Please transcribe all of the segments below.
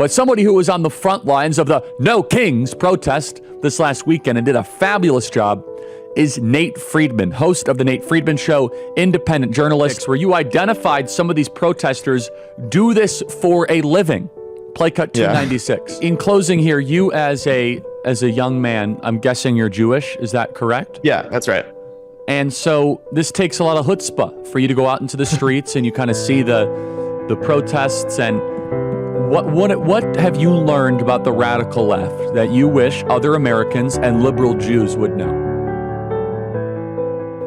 But somebody who was on the front lines of the No Kings protest this last weekend and did a fabulous job is Nate Friedman, host of The Nate Friedman Show, independent journalist, where you identified some of these protesters do this for a living. Play cut 296. In closing here, you as a young man, I'm guessing you're Jewish, is that correct? Yeah, that's right. And so this takes a lot of chutzpah for you to go out into the streets and you kind of see the protests. And what have you learned about the radical left that you wish other Americans and liberal Jews would know?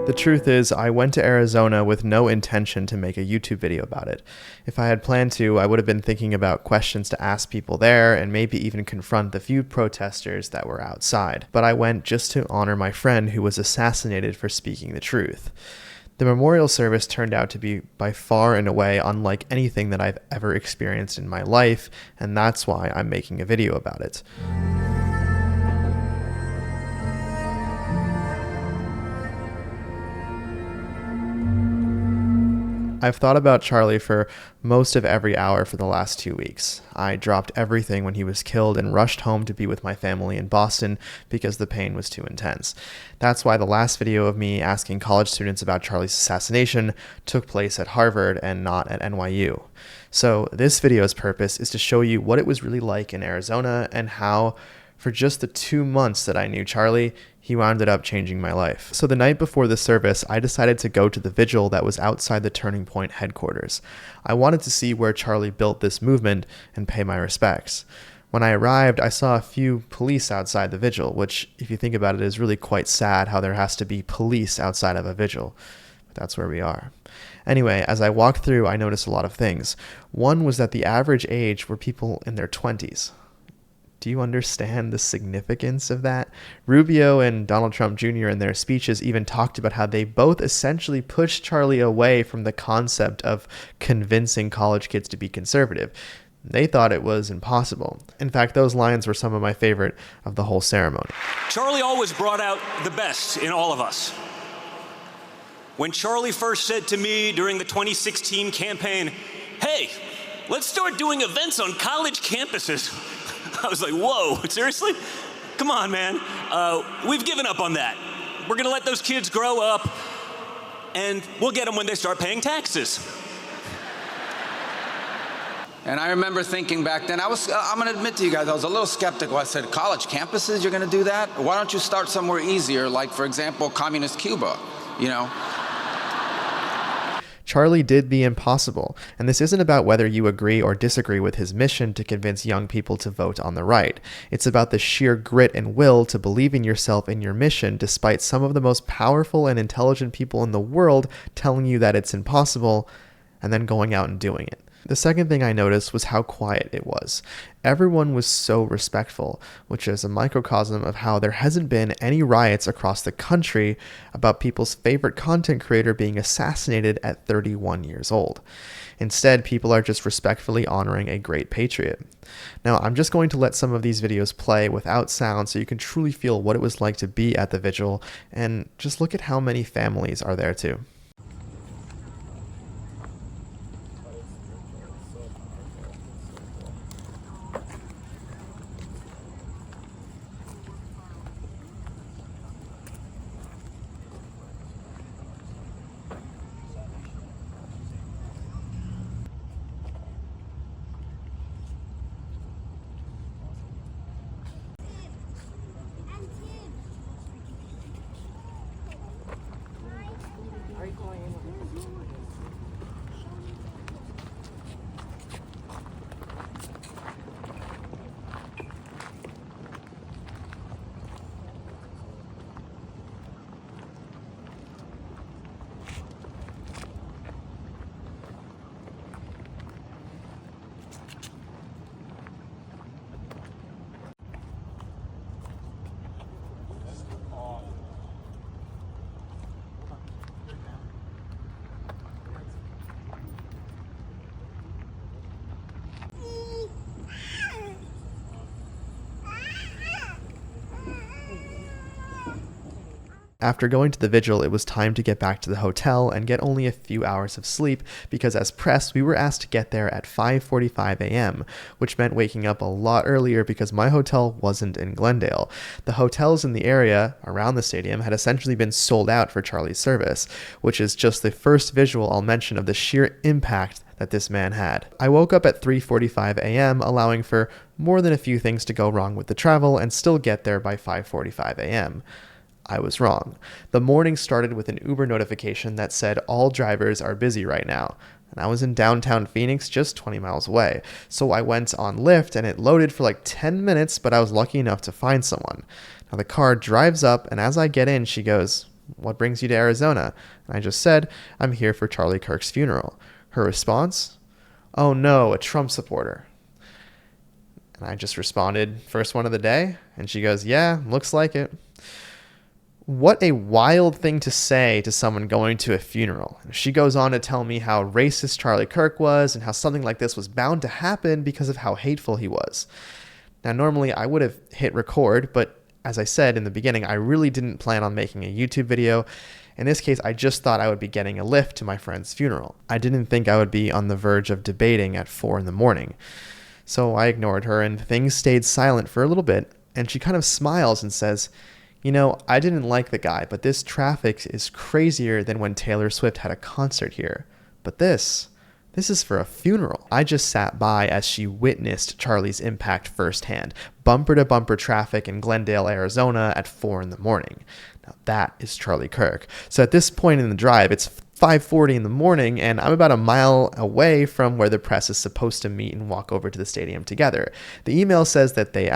The truth is, I went to Arizona with no intention to make a YouTube video about it. If I had planned to, I would have been thinking about questions to ask people there and maybe even confront the few protesters that were outside. But I went just to honor my friend who was assassinated for speaking the truth. The memorial service turned out to be by far and away unlike anything that I've ever experienced in my life, and that's why I'm making a video about it. I've thought about Charlie for most of every hour for the last 2 weeks. I dropped everything when he was killed and rushed home to be with my family in Boston because the pain was too intense. That's why the last video of me asking college students about Charlie's assassination took place at Harvard and not at NYU. So this video's purpose is to show you what it was really like in Arizona and how, for just the 2 months that I knew Charlie, he wound up changing my life. So the night before the service, I decided to go to the vigil that was outside the Turning Point headquarters. I wanted to see where Charlie built this movement and pay my respects. When I arrived, I saw a few police outside the vigil, which, if you think about it, is really quite sad how there has to be police outside of a vigil. But that's where we are. Anyway, as I walked through, I noticed a lot of things. One was that the average age were people in their 20s. Do you understand the significance of that? Rubio and Donald Trump Jr. in their speeches even talked about how they both essentially pushed Charlie away from the concept of convincing college kids to be conservative. They thought it was impossible. In fact, those lines were some of my favorite of the whole ceremony. Charlie always brought out the best in all of us. When Charlie first said to me during the 2016 campaign, "Hey, let's start doing events on college campuses," I was like, whoa, seriously? Come on, man. We've given up on that. We're going to let those kids grow up, and we'll get them when they start paying taxes. And I remember thinking back then, I'm going to admit to you guys, I was a little skeptical. I said, college campuses, you're going to do that? Why don't you start somewhere easier, like, for example, communist Cuba, you know? Charlie did the impossible, and this isn't about whether you agree or disagree with his mission to convince young people to vote on the right. It's about the sheer grit and will to believe in yourself and your mission despite some of the most powerful and intelligent people in the world telling you that it's impossible, and then going out and doing it. The second thing I noticed was how quiet it was. Everyone was so respectful, which is a microcosm of how there hasn't been any riots across the country about people's favorite content creator being assassinated at 31 years old. Instead, people are just respectfully honoring a great patriot. Now, I'm just going to let some of these videos play without sound so you can truly feel what it was like to be at the vigil, and just look at how many families are there too. After going to the vigil, it was time to get back to the hotel and get only a few hours of sleep because as press, we were asked to get there at 5:45 a.m., which meant waking up a lot earlier because my hotel wasn't in Glendale. The hotels in the area around the stadium had essentially been sold out for Charlie's service, which is just the first visual I'll mention of the sheer impact that this man had. I woke up at 3:45 a.m., allowing for more than a few things to go wrong with the travel and still get there by 5:45 a.m. I was wrong. The morning started with an Uber notification that said all drivers are busy right now. And I was in downtown Phoenix, just 20 miles away. So I went on Lyft and it loaded for like 10 minutes, but I was lucky enough to find someone. Now the car drives up and as I get in, she goes, "What brings you to Arizona?" And I just said, "I'm here for Charlie Kirk's funeral." Her response, "Oh no, a Trump supporter." And I just responded, "First one of the day?" And she goes, "Yeah, looks like it." What a wild thing to say to someone going to a funeral. She goes on to tell me how racist Charlie Kirk was and how something like this was bound to happen because of how hateful he was. Now, normally I would have hit record, but as I said in the beginning, I really didn't plan on making a YouTube video. In this case, I just thought I would be getting a lift to my friend's funeral. I didn't think I would be on the verge of debating at 4 a.m. So I ignored her and things stayed silent for a little bit, and she kind of smiles and says, "You know, I didn't like the guy, but this traffic is crazier than when Taylor Swift had a concert here. But this is for a funeral." I just sat by as she witnessed Charlie's impact firsthand. Bumper to bumper traffic in Glendale, Arizona at 4 a.m. Now that is Charlie Kirk. So at this point in the drive, it's 5:40 in the morning and I'm about a mile away from where the press is supposed to meet and walk over to the stadium together. The email says that they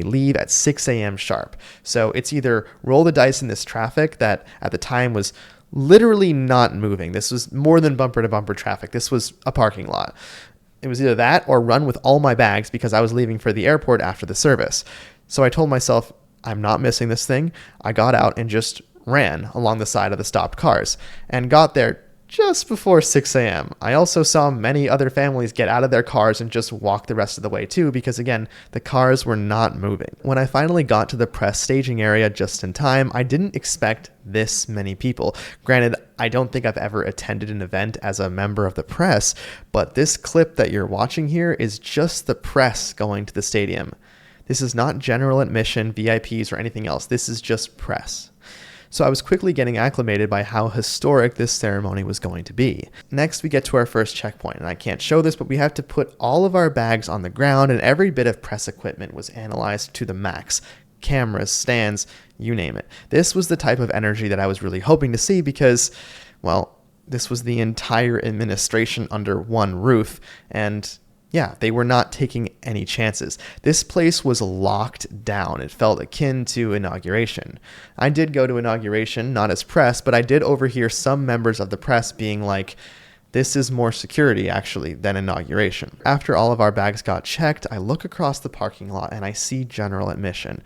leave at 6 a.m. sharp. So it's either roll the dice in this traffic that at the time was literally not moving. This was more than bumper to bumper traffic. This was a parking lot. It was either that or run with all my bags because I was leaving for the airport after the service. So I told myself, I'm not missing this thing. I got out and just ran along the side of the stopped cars and got there just before 6 a.m. I also saw many other families get out of their cars and just walk the rest of the way too because again, the cars were not moving. When I finally got to the press staging area just in time, I didn't expect this many people. Granted, I don't think I've ever attended an event as a member of the press, but this clip that you're watching here is just the press going to the stadium. This is not general admission, VIPs, or anything else. This is just press. So I was quickly getting acclimated by how historic this ceremony was going to be. Next, we get to our first checkpoint, and I can't show this, but we have to put all of our bags on the ground, and every bit of press equipment was analyzed to the max. Cameras, stands, you name it. This was the type of energy that I was really hoping to see because, well, this was the entire administration under one roof, and yeah, they were not taking any chances. This place was locked down. It felt akin to inauguration. I did go to inauguration, not as press, but I did overhear some members of the press being like, this is more security, actually, than inauguration. After all of our bags got checked, I look across the parking lot and I see general admission.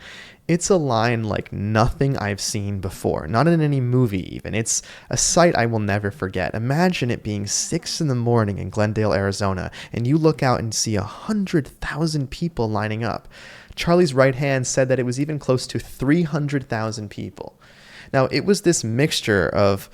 It's a line like nothing I've seen before, not in any movie even. It's a sight I will never forget. Imagine it being 6 a.m. in Glendale, Arizona, and you look out and see 100,000 people lining up. Charlie's right hand said that it was even close to 300,000 people. Now, it was this mixture of,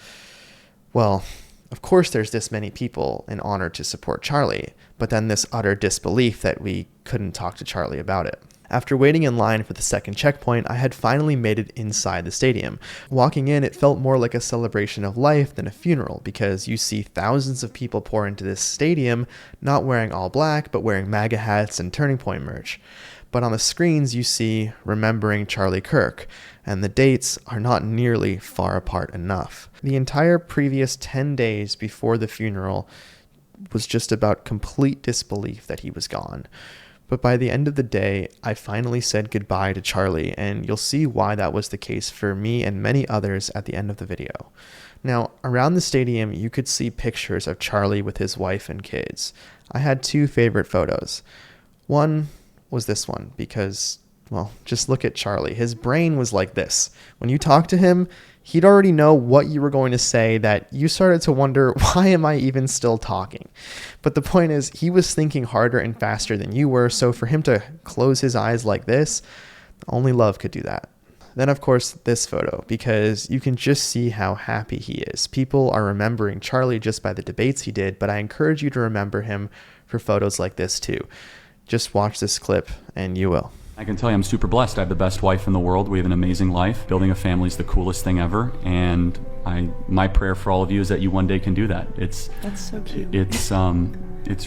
well, of course there's this many people in honor to support Charlie, but then this utter disbelief that we couldn't talk to Charlie about it. After waiting in line for the second checkpoint, I had finally made it inside the stadium. Walking in, it felt more like a celebration of life than a funeral because you see thousands of people pour into this stadium, not wearing all black, but wearing MAGA hats and Turning Point merch. But on the screens, you see Remembering Charlie Kirk, and the dates are not nearly far apart enough. The entire previous 10 days before the funeral was just about complete disbelief that he was gone. But by the end of the day, I finally said goodbye to Charlie, and you'll see why that was the case for me and many others at the end of the video. Now, around the stadium, you could see pictures of Charlie with his wife and kids. I had two favorite photos. One was this one because, well, just look at Charlie. His brain was like this. When you talk to him, he'd already know what you were going to say that you started to wonder, why am I even still talking? But the point is, he was thinking harder and faster than you were, so for him to close his eyes like this, only love could do that. Then, of course, this photo, because you can just see how happy he is. People are remembering Charlie just by the debates he did, but I encourage you to remember him for photos like this too. Just watch this clip and you will. I can tell you I'm super blessed. I have the best wife in the world. We have an amazing life. Building a family is the coolest thing ever. And my prayer for all of you is that you one day can do that. That's so cute. It's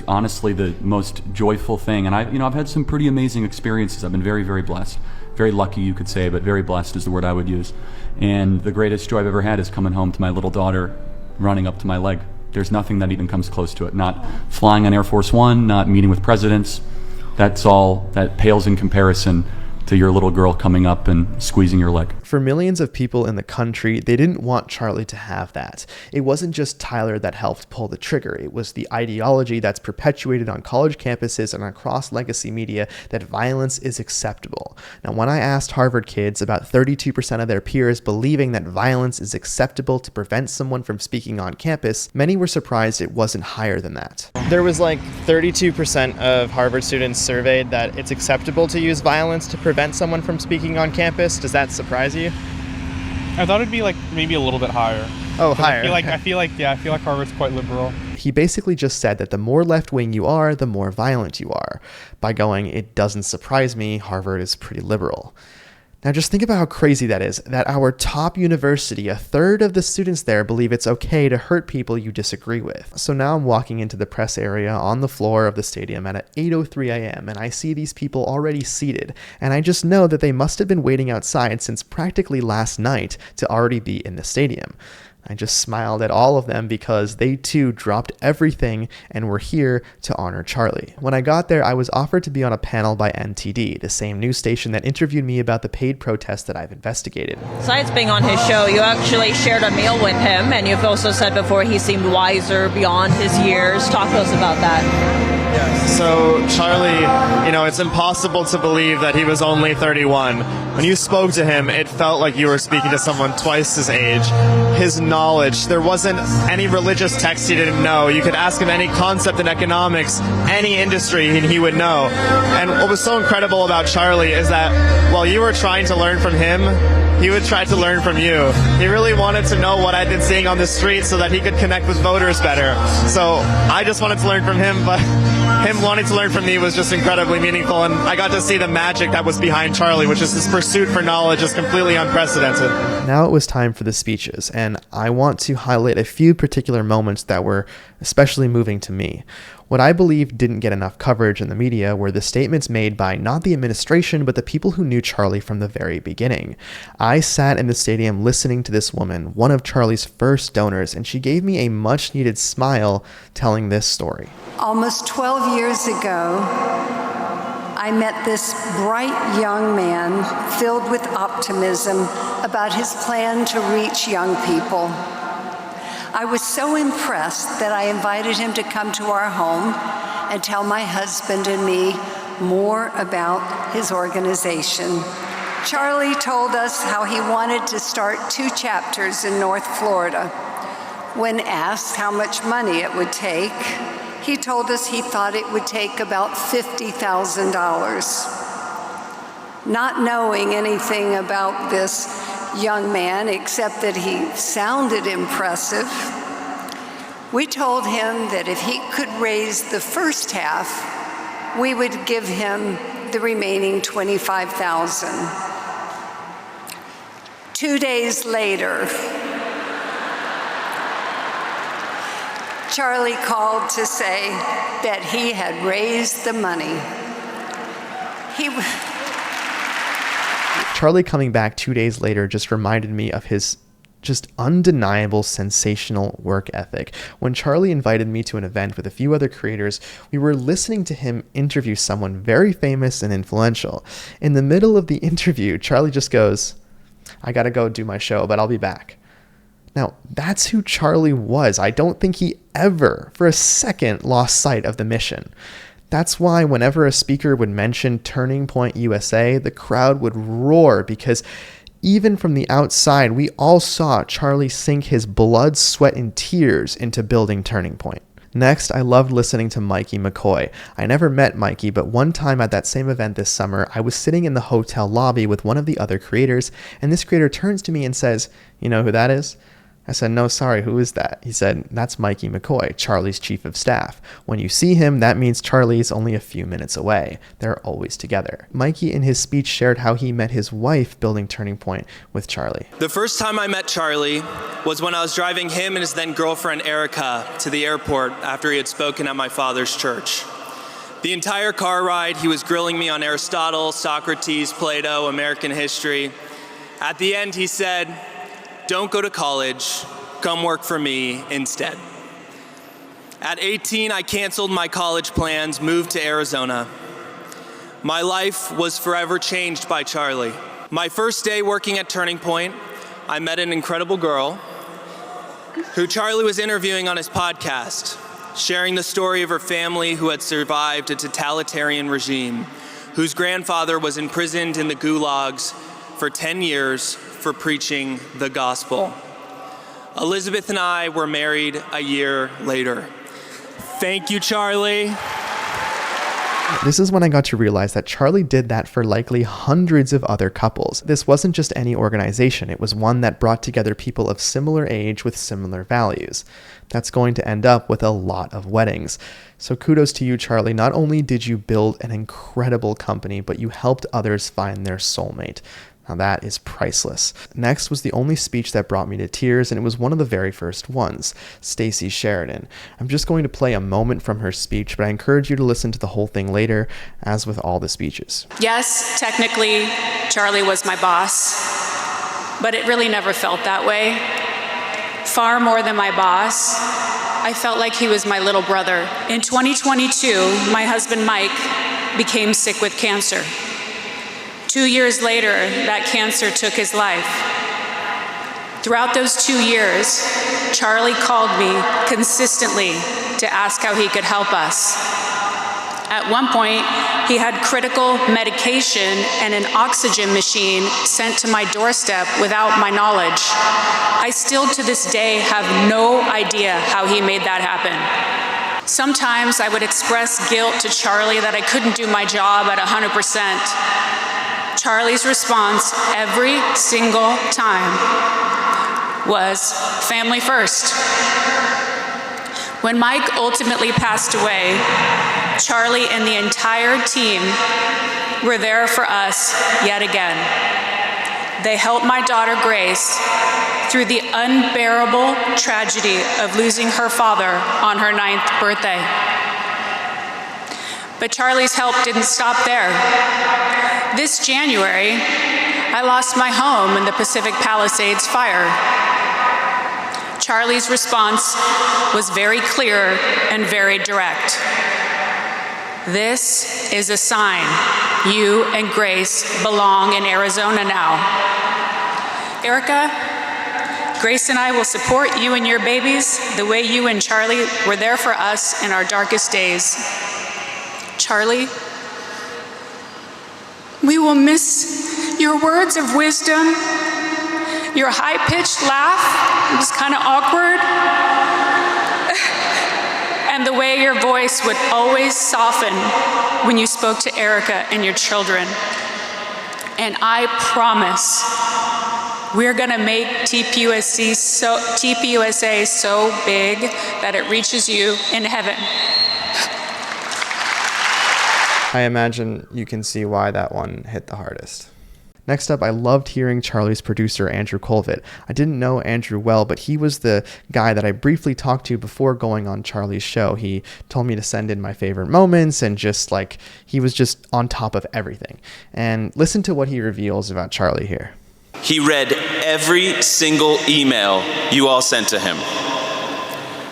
honestly the most joyful thing. And I've had some pretty amazing experiences. I've been very, very blessed. Very lucky, you could say, but very blessed is the word I would use. And the greatest joy I've ever had is coming home to my little daughter running up to my leg. There's nothing that even comes close to it. Not flying on Air Force One, not meeting with presidents. That's all that pales in comparison to your little girl coming up and squeezing your leg. For millions of people in the country, they didn't want Charlie to have that. It wasn't just Tyler that helped pull the trigger. It was the ideology that's perpetuated on college campuses and across legacy media that violence is acceptable. Now, when I asked Harvard kids, about 32% of their peers believing that violence is acceptable to prevent someone from speaking on campus, many were surprised it wasn't higher than that. There was like 32% of Harvard students surveyed that it's acceptable to use violence to prevent someone from speaking on campus. Does that surprise you? I thought it'd be like maybe a little bit higher. Oh, higher. I feel like Harvard's quite liberal. He basically just said that the more left-wing you are, the more violent you are. By going, it doesn't surprise me, Harvard is pretty liberal. Now just think about how crazy that is, that our top university, a third of the students there believe it's okay to hurt people you disagree with. So now I'm walking into the press area on the floor of the stadium at 8:03 a.m. and I see these people already seated, and I just know that they must have been waiting outside since practically last night to already be in the stadium. I just smiled at all of them because they too dropped everything and were here to honor Charlie. When I got there, I was offered to be on a panel by NTD, the same news station that interviewed me about the paid protests that I've investigated. Besides being on his show, you actually shared a meal with him, and you've also said before he seemed wiser beyond his years. Talk to us about that. Yes. So Charlie, it's impossible to believe that he was only 31. When you spoke to him, it felt like you were speaking to someone twice his age. His knowledge, there wasn't any religious text he didn't know. You could ask him any concept in economics, any industry, and he would know. And what was so incredible about Charlie is that while you were trying to learn from him, he would try to learn from you. He really wanted to know what I'd been seeing on the street so that he could connect with voters better. So I just wanted to learn from him, but him wanting to learn from me was just incredibly meaningful, and I got to see the magic that was behind Charlie, which is his pursuit for knowledge is completely unprecedented. Now it was time for the speeches, and I want to highlight a few particular moments that were especially moving to me. What I believe didn't get enough coverage in the media were the statements made by not the administration, but the people who knew Charlie from the very beginning. I sat in the stadium listening to this woman, one of Charlie's first donors, and she gave me a much-needed smile telling this story. Almost 12 years ago, I met this bright young man filled with optimism about his plan to reach young people. I was so impressed that I invited him to come to our home and tell my husband and me more about his organization. Charlie told us how he wanted to start 2 chapters in North Florida. When asked how much money it would take, he told us he thought it would take about $50,000. Not knowing anything about this young man except that he sounded impressive, we told him that if he could raise the first half, we would give him the remaining $25,000. 2 days later, Charlie called to say that he had raised the money. Charlie coming back 2 days later just reminded me of his just undeniable sensational work ethic. When Charlie invited me to an event with a few other creators, we were listening to him interview someone very famous and influential. In the middle of the interview, Charlie just goes, "I gotta go do my show, but I'll be back." Now, that's who Charlie was. I don't think he ever, for a second, lost sight of the mission. That's why whenever a speaker would mention Turning Point USA, the crowd would roar, because even from the outside, we all saw Charlie sink his blood, sweat, and tears into building Turning Point. Next, I loved listening to Mikey McCoy. I never met Mikey, but one time at that same event this summer, I was sitting in the hotel lobby with one of the other creators, and this creator turns to me and says, "You know who that is?" I said, "No, sorry, who is that?" He said, "That's Mikey McCoy, Charlie's chief of staff. When you see him, that means Charlie's only a few minutes away. They're always together." Mikey in his speech shared how he met his wife building Turning Point with Charlie. The first time I met Charlie was when I was driving him and his then girlfriend Erika to the airport after he had spoken at my father's church. The entire car ride, he was grilling me on Aristotle, Socrates, Plato, American history. At the end, he said, "Don't go to college, come work for me instead." At 18, I canceled my college plans, moved to Arizona. My life was forever changed by Charlie. My first day working at Turning Point, I met an incredible girl who Charlie was interviewing on his podcast, sharing the story of her family who had survived a totalitarian regime, whose grandfather was imprisoned in the gulags for 10 years for preaching the gospel. Elizabeth and I were married a year later. Thank you, Charlie. This is when I got to realize that Charlie did that for likely hundreds of other couples. This wasn't just any organization, it was one that brought together people of similar age with similar values. That's going to end up with a lot of weddings. So kudos to you, Charlie. Not only did you build an incredible company, but you helped others find their soulmate. Now that is priceless. Next was the only speech that brought me to tears, and it was one of the very first ones, Stacey Sheridan. I'm just going to play a moment from her speech, but I encourage you to listen to the whole thing later, as with all the speeches. Yes, technically, Charlie was my boss, but it really never felt that way. Far more than my boss, I felt like he was my little brother. In 2022, my husband Mike became sick with cancer. 2 years later, that cancer took his life. Throughout those 2 years, Charlie called me consistently to ask how he could help us. At one point, he had critical medication and an oxygen machine sent to my doorstep without my knowledge. I still to this day have no idea how he made that happen. Sometimes I would express guilt to Charlie that I couldn't do my job at 100%. Charlie's response every single time was family first. When Mike ultimately passed away, Charlie and the entire team were there for us yet again. They helped my daughter Grace through the unbearable tragedy of losing her father on her 9th birthday. But Charlie's help didn't stop there. This January, I lost my home in the Pacific Palisades fire. Charlie's response was very clear and very direct. This is a sign you and Grace belong in Arizona now. Erika, Grace and I will support you and your babies the way you and Charlie were there for us in our darkest days. Charlie, we will miss your words of wisdom, your high-pitched laugh, it was kind of awkward, and the way your voice would always soften when you spoke to Erika and your children. And I promise we're going to make TPUSA so big that it reaches you in heaven. I imagine you can see why that one hit the hardest. Next up, I loved hearing Charlie's producer, Andrew Colvett. I didn't know Andrew well, but he was the guy that I briefly talked to before going on Charlie's show. He told me to send in my favorite moments and he was just on top of everything. And listen to what he reveals about Charlie here. He read every single email you all sent to him.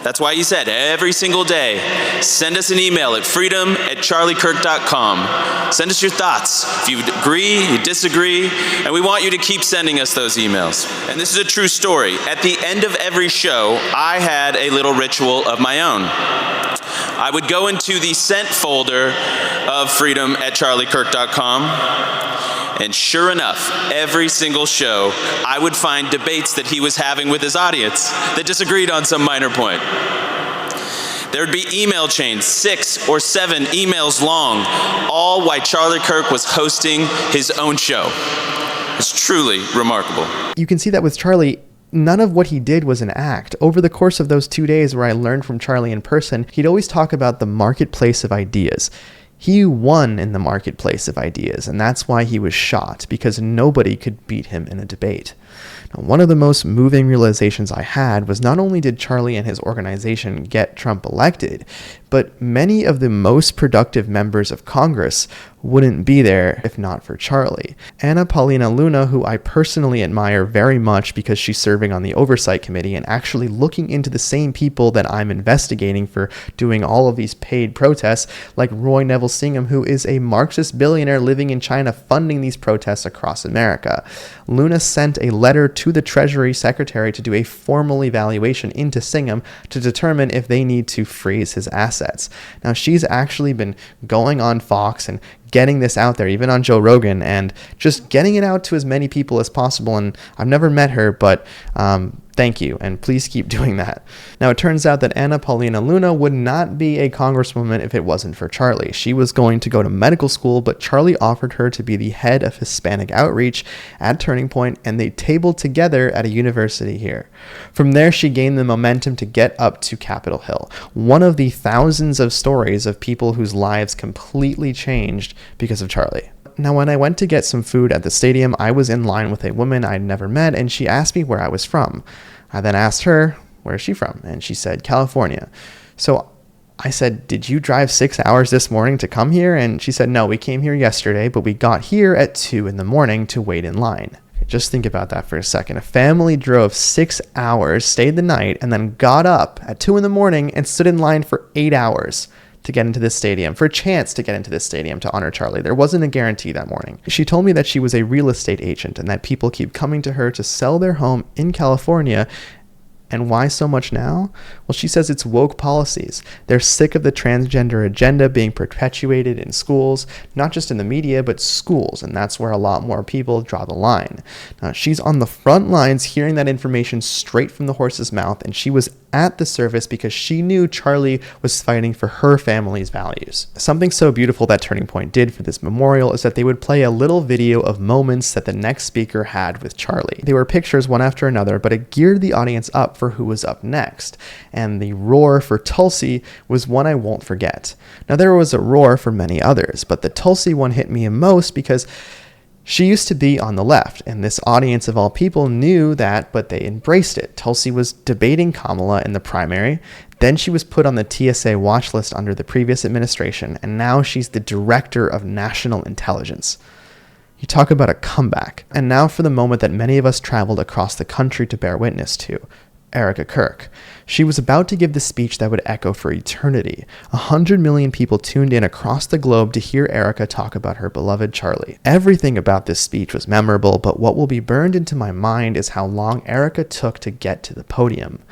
That's why he said every single day, send us an email at freedom@charliekirk.com. Send us your thoughts. If you agree, you disagree, and we want you to keep sending us those emails. And this is a true story. At the end of every show, I had a little ritual of my own. I would go into the sent folder of freedom@charliekirk.com. And sure enough, every single show, I would find debates that he was having with his audience that disagreed on some minor point. There'd be email chains, 6 or 7 emails long, all while Charlie Kirk was hosting his own show. It's truly remarkable. You can see that with Charlie. None of what he did was an act. Over the course of those 2 days where I learned from Charlie in person, he'd always talk about the marketplace of ideas. He won in the marketplace of ideas, and that's why he was shot, because nobody could beat him in a debate. Now, one of the most moving realizations I had was not only did Charlie and his organization get Trump elected, but many of the most productive members of Congress wouldn't be there if not for Charlie. Anna Paulina Luna, who I personally admire very much because she's serving on the Oversight Committee and actually looking into the same people that I'm investigating for doing all of these paid protests, like Roy Neville Singham, who is a Marxist billionaire living in China funding these protests across America. Luna sent a letter to the Treasury Secretary to do a formal evaluation into Singham to determine if they need to freeze his assets. Now, she's actually been going on Fox and getting this out there, even on Joe Rogan, and just getting it out to as many people as possible. And I've never met her, but thank you, and please keep doing that. Now, it turns out that Anna Paulina Luna would not be a congresswoman if it wasn't for Charlie. She was going to go to medical school, but Charlie offered her to be the head of Hispanic outreach at Turning Point, and they tabled together at a university here. From there, she gained the momentum to get up to Capitol Hill, one of the thousands of stories of people whose lives completely changed because of Charlie. Now, when I went to get some food at the stadium, I was in line with a woman I'd never met, and she asked me where I was from. I then asked her, where is she from? And she said, California. So I said, did you drive 6 hours this morning to come here? And she said, no, we came here yesterday, but we got here at 2 a.m. to wait in line. Just think about that for a second. A family drove 6 hours, stayed the night, and then got up at 2 a.m. and stood in line for 8 hours to get into this stadium, for a chance to get into this stadium to honor Charlie. There wasn't a guarantee that morning. She told me that she was a real estate agent and that people keep coming to her to sell their home in California. And why so much now? Well, she says it's woke policies. They're sick of the transgender agenda being perpetuated in schools, not just in the media, but schools, and that's where a lot more people draw the line. Now, she's on the front lines hearing that information straight from the horse's mouth, and she was at the service because she knew Charlie was fighting for her family's values. Something so beautiful that Turning Point did for this memorial is that they would play a little video of moments that the next speaker had with Charlie. They were pictures one after another, but it geared the audience up for who was up next. And the roar for Tulsi was one I won't forget. Now, there was a roar for many others, but the Tulsi one hit me most because she used to be on the left, and this audience of all people knew that, but they embraced it. Tulsi was debating Kamala in the primary, then she was put on the TSA watch list under the previous administration, and now she's the director of national intelligence. You talk about a comeback. And now for the moment that many of us traveled across the country to bear witness to. Erika Kirk. She was about to give the speech that would echo for eternity. 100 million people tuned in across the globe to hear Erika talk about her beloved Charlie. Everything about this speech was memorable, but what will be burned into my mind is how long Erika took to get to the podium.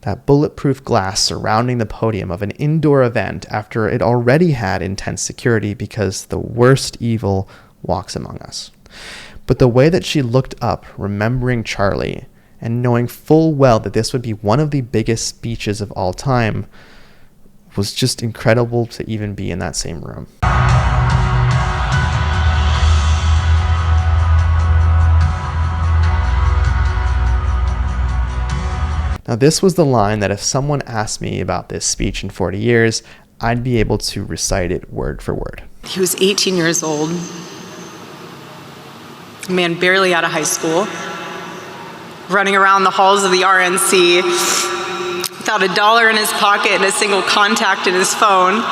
That bulletproof glass surrounding the podium of an indoor event after it already had intense security because the worst evil walks among us. But the way that she looked up, remembering Charlie, and knowing full well that this would be one of the biggest speeches of all time, was just incredible to even be in that same room. Now, this was the line that if someone asked me about this speech in 40 years, I'd be able to recite it word for word. He was 18 years old, a man barely out of high school, running around the halls of the RNC without $1 in his pocket and a single contact in his phone.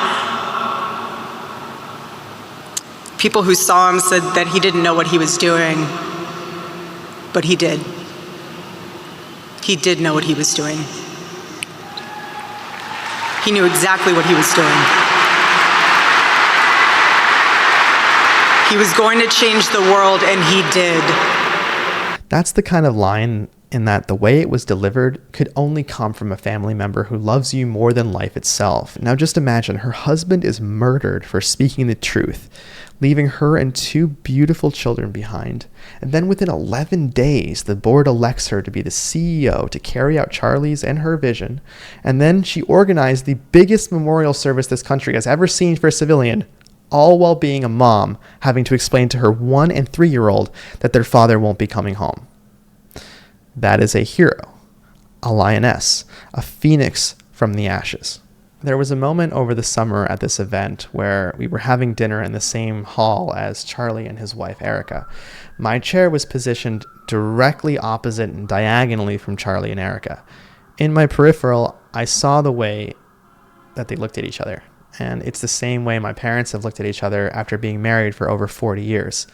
People who saw him said that he didn't know what he was doing, but he did. He did know what he was doing. He knew exactly what he was doing. He was going to change the world, and he did. That's the kind of line in that the way it was delivered could only come from a family member who loves you more than life itself. Now just imagine her husband is murdered for speaking the truth, leaving her and 2 beautiful children behind. And then within 11 days, the board elects her to be the CEO to carry out Charlie's and her vision. And then she organized the biggest memorial service this country has ever seen for a civilian, all while being a mom, having to explain to her 1- and 3-year-old that their father won't be coming home. That is a hero, a lioness, a phoenix from the ashes. There was a moment over the summer at this event where we were having dinner in the same hall as Charlie and his wife, Erika. My chair was positioned directly opposite and diagonally from Charlie and Erika. In my peripheral, I saw the way that they looked at each other. And it's the same way my parents have looked at each other after being married for over 40 years.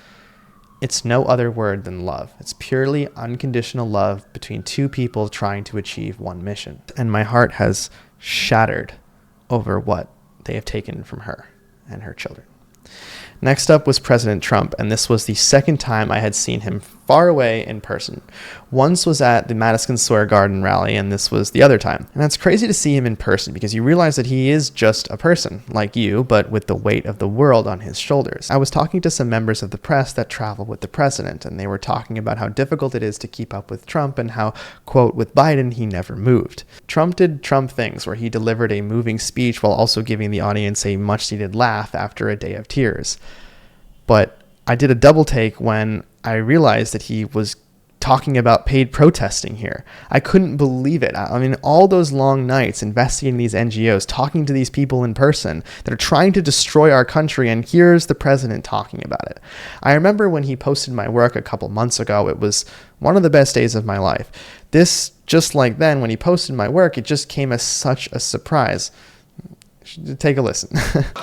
It's no other word than love. It's purely unconditional love between 2 people trying to achieve one mission. And my heart has shattered over what they have taken from her and her children. Next up was President Trump, and this was the second time I had seen him far away in person. Once was at the Madison Square Garden rally, and this was the other time. And that's crazy to see him in person because you realize that he is just a person, like you, but with the weight of the world on his shoulders. I was talking to some members of the press that travel with the president, and they were talking about how difficult it is to keep up with Trump and how, quote, with Biden, he never moved. Trump did Trump things where he delivered a moving speech while also giving the audience a much-needed laugh after a day of tears. But I did a double take when I realized that he was talking about paid protesting here. I couldn't believe it. I mean, all those long nights investigating these NGOs, talking to these people in person that are trying to destroy our country, and here's the president talking about it. I remember when he posted my work a couple months ago, it was one of the best days of my life. This, just like then, when he posted my work, it just came as such a surprise. Take a listen.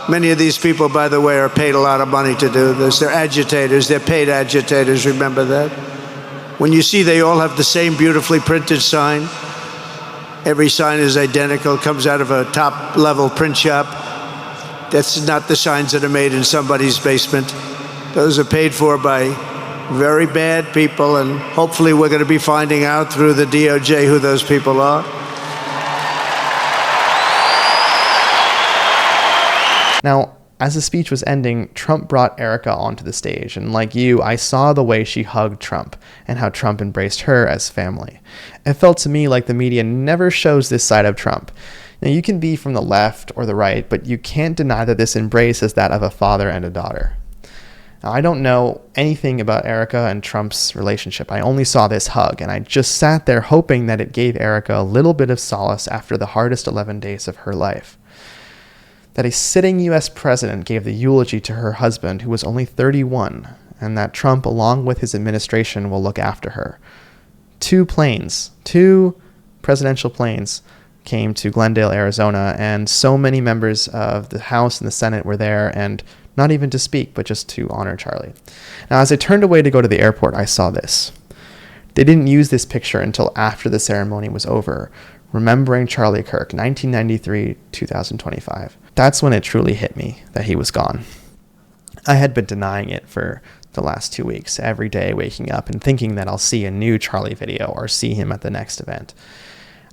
Many of these people, by the way, are paid a lot of money to do this. They're agitators. They're paid agitators. Remember that? When you see they all have the same beautifully printed sign, every sign is identical, comes out of a top-level print shop. That's not the signs that are made in somebody's basement. Those are paid for by very bad people, and hopefully we're going to be finding out through the DOJ who those people are. Now, as the speech was ending, Trump brought Erika onto the stage, and like you, I saw the way she hugged Trump and how Trump embraced her as family. It felt to me like the media never shows this side of Trump. Now, you can be from the left or the right, but you can't deny that this embrace is that of a father and a daughter. Now, I don't know anything about Erika and Trump's relationship. I only saw this hug, and I just sat there hoping that it gave Erika a little bit of solace after the hardest 11 days of her life. That a sitting U.S. president gave the eulogy to her husband, who was only 31, and that Trump, along with his administration, will look after her. 2 presidential planes, came to Glendale, Arizona, and so many members of the House and the Senate were there, and not even to speak, but just to honor Charlie. Now, as I turned away to go to the airport, I saw this. They didn't use this picture until after the ceremony was over, remembering Charlie Kirk, 1993-2025. That's when it truly hit me that he was gone. I had been denying it for the last 2 weeks, every day waking up and thinking that I'll see a new Charlie video or see him at the next event.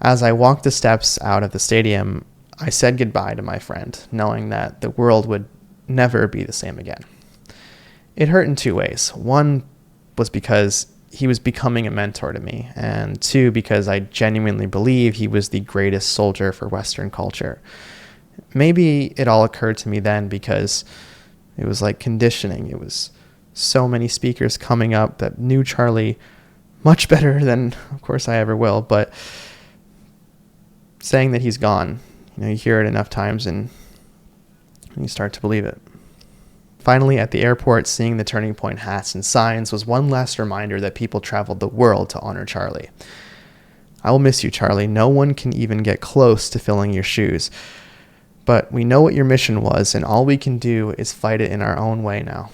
As I walked the steps out of the stadium, I said goodbye to my friend, knowing that the world would never be the same again. It hurt in 2 ways. One was because he was becoming a mentor to me, and 2, because I genuinely believe he was the greatest soldier for Western culture. Maybe it all occurred to me then because it was like conditioning. It was so many speakers coming up that knew Charlie much better than, of course, I ever will, but saying that he's gone, you hear it enough times and you start to believe it. Finally, at the airport, seeing the Turning Point hats and signs was one last reminder that people traveled the world to honor Charlie. I will miss you, Charlie. No one can even get close to filling your shoes. But we know what your mission was, and all we can do is fight it in our own way now.